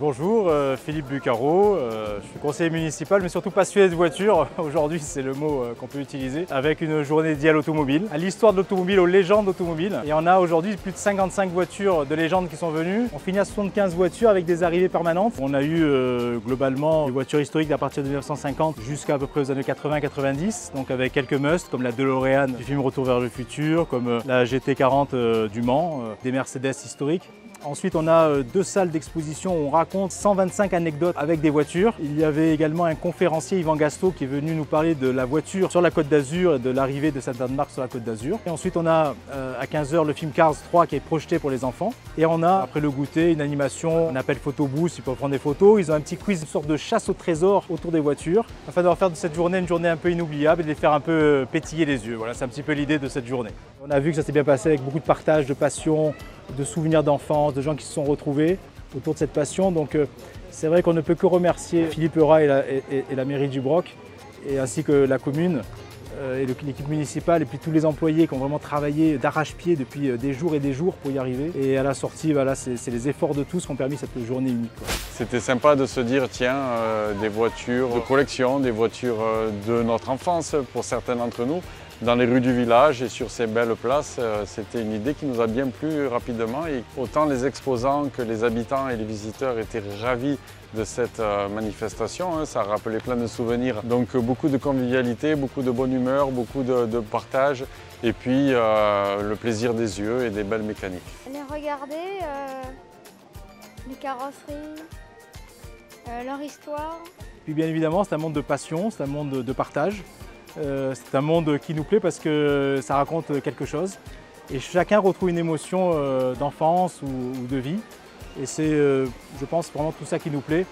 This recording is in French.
Bonjour, Philippe Bucaro, je suis conseiller municipal mais surtout passionné de voitures, aujourd'hui c'est le mot qu'on peut utiliser, avec une journée dédiée à l'automobile, à l'histoire de l'automobile, aux légendes automobiles. Et on a aujourd'hui plus de 55 voitures de légendes qui sont venues. On finit à 75 voitures avec des arrivées permanentes. On a eu globalement des voitures historiques à partir de 1950 jusqu'à peu près aux années 80-90, donc avec quelques musts comme la DeLorean du film Retour vers le futur, comme la GT40 du Mans, des Mercedes historiques. Ensuite, on a deux salles d'exposition où on raconte 125 anecdotes avec des voitures. Il y avait également un conférencier, Yvan Gasto, qui est venu nous parler de la voiture sur la Côte d'Azur et de l'arrivée de cette marque sur la Côte d'Azur. Et ensuite, on a à 15 h le film Cars 3 qui est projeté pour les enfants. Et on a, après le goûter, une animation, on appelle Photo Booth, ils peuvent prendre des photos. Ils ont un petit quiz, une sorte de chasse au trésor autour des voitures, afin de faire de cette journée une journée un peu inoubliable et de les faire un peu pétiller les yeux. Voilà, c'est un petit peu l'idée de cette journée. On a vu que ça s'est bien passé avec beaucoup de partage, de passion, de souvenirs d'enfance, de gens qui se sont retrouvés autour de cette passion. Donc c'est vrai qu'on ne peut que remercier Philippe Eurat et la mairie du Broc, et ainsi que la commune et l'équipe municipale et puis tous les employés qui ont vraiment travaillé d'arrache-pied depuis des jours et des jours pour y arriver. Et à la sortie, voilà, c'est les efforts de tous qui ont permis cette journée unique. C'était sympa de se dire, tiens, des voitures de collection, des voitures de notre enfance pour certains d'entre nous, dans les rues du village et sur ces belles places. C'était une idée qui nous a bien plu rapidement, et autant les exposants que les habitants et les visiteurs étaient ravis de cette manifestation. Ça rappelait plein de souvenirs, donc beaucoup de convivialité, beaucoup de bonne humeur, beaucoup de partage, et puis le plaisir des yeux et des belles mécaniques. Allez regarder les carrosseries, leur histoire. Puis bien évidemment, c'est un monde de passion, c'est un monde de partage. C'est un monde qui nous plaît parce que ça raconte quelque chose et chacun retrouve une émotion d'enfance ou de vie, et c'est, je pense, vraiment tout ça qui nous plaît.